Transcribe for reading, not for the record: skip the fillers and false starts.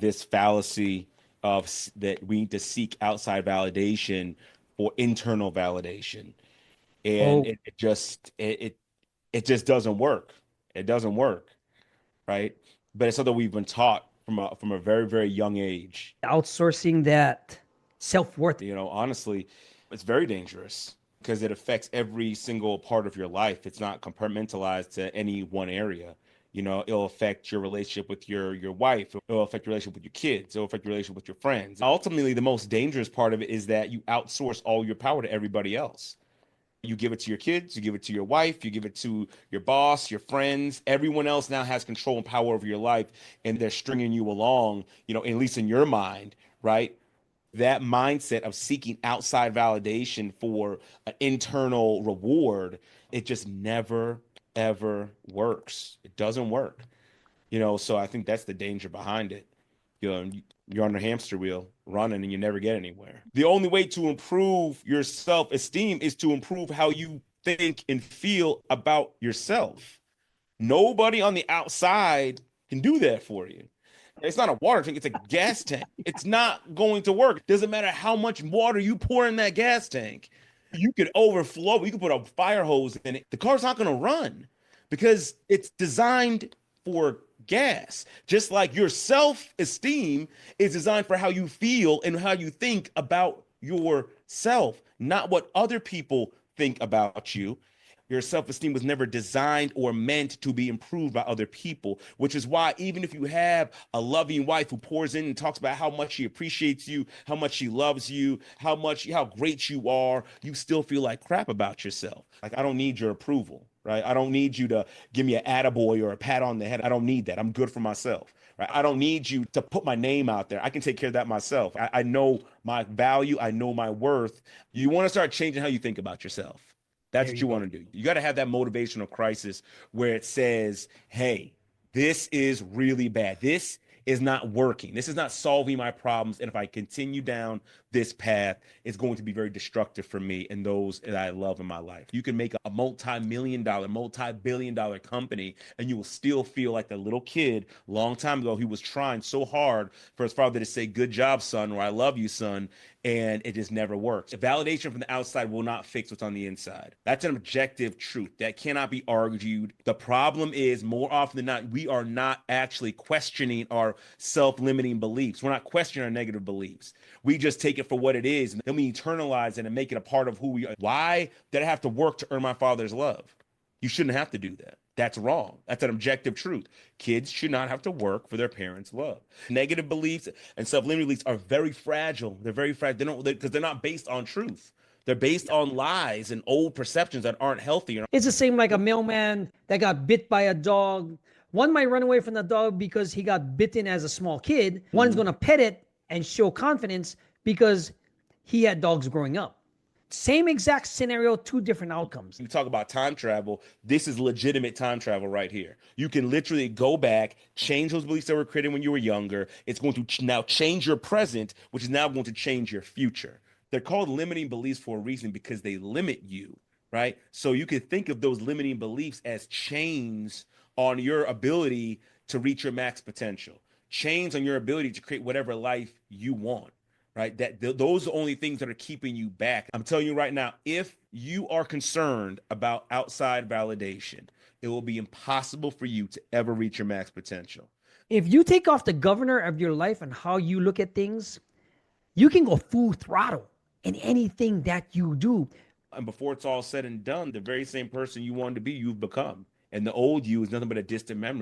this fallacy of that we need to seek outside validation for internal validation. And Oh, it just doesn't work. It doesn't work, right? But it's something we've been taught from a very, very young age. outsourcing that self-worth. Honestly, it's very dangerous because it affects every single part of your life. It's not compartmentalized to any one area. It'll affect your relationship with your wife. It'll affect your relationship with your kids. It'll affect your relationship with your friends. Ultimately, the most dangerous part of it is that you outsource all your power to everybody else. You give it to your kids, you give it to your wife, you give it to your boss, your friends. Everyone else now has control and power over your life, and they're stringing you along, at least in your mind, right? That mindset of seeking outside validation for an internal reward, it just never, ever works. It doesn't work. So I think that's the danger behind it. You're on a hamster wheel running and you never get anywhere. The only way to improve your self-esteem is to improve how you think and feel about yourself. Nobody on the outside can do that for you. It's not a water tank, it's a gas tank. It's not going to work. Doesn't matter how much water you pour in that gas tank. You could overflow, you could put a fire hose in it. The car's not going to run because it's designed for gas. Just like your self-esteem is designed for how you feel and how you think about yourself, not what other people think about you. Your self-esteem was never designed or meant to be improved by other people, which is why even if you have a loving wife who pours in and talks about how much she appreciates you, how much she loves you, how great you are, you still feel like crap about yourself. Like, I don't need your approval, right? I don't need you to give me an attaboy or a pat on the head. I don't need that. I'm good for myself. Right? I don't need you to put my name out there. I can take care of that myself. I know my value. I know my worth. You want to start changing how you think about yourself. That's There what you you go. want to do. You got to have that motivational crisis where it says, hey, this is really bad. This is not working. This is not solving my problems. And if I continue down this path, it's going to be very destructive for me and those that I love in my life. You can make a multi-million dollar, multi-billion dollar company, and you will still feel like the little kid long time ago who was trying so hard for his father to say, good job, son, or I love you, son. And it just never works. Validation from the outside will not fix what's on the inside. That's an objective truth that cannot be argued. The problem is, more often than not, we are not actually questioning our self-limiting beliefs. We're not questioning our negative beliefs. We just take it for what it is, and then we internalize it and make it a part of who we are. Why did I have to work to earn my father's love? You shouldn't have to do that. That's wrong. That's an objective truth. Kids should not have to work for their parents' love. Negative beliefs and self-limiting beliefs are very fragile. They're very fragile. They don't because they're not based on truth. They're based on lies and old perceptions that aren't healthy. It's the same like a mailman that got bit by a dog. One might run away from the dog because he got bitten as a small kid. One's Mhm. going to pet it and show confidence because he had dogs growing up. Same exact scenario, two different outcomes. You talk about time travel. This is legitimate time travel right here. You can literally go back, change those beliefs that were created when you were younger. It's going to now change your present, which is now going to change your future. They're called limiting beliefs for a reason because they limit you, right? So you can think of those limiting beliefs as chains on your ability to reach your max potential, chains on your ability to create whatever life you want, right? Those are the only things that are keeping you back. I'm telling you right now, if you are concerned about outside validation, it will be impossible for you to ever reach your max potential. If you take off the governor of your life and how you look at things, you can go full throttle in anything that you do. And before it's all said and done, the very same person you wanted to be, you've become. And the old you is nothing but a distant memory.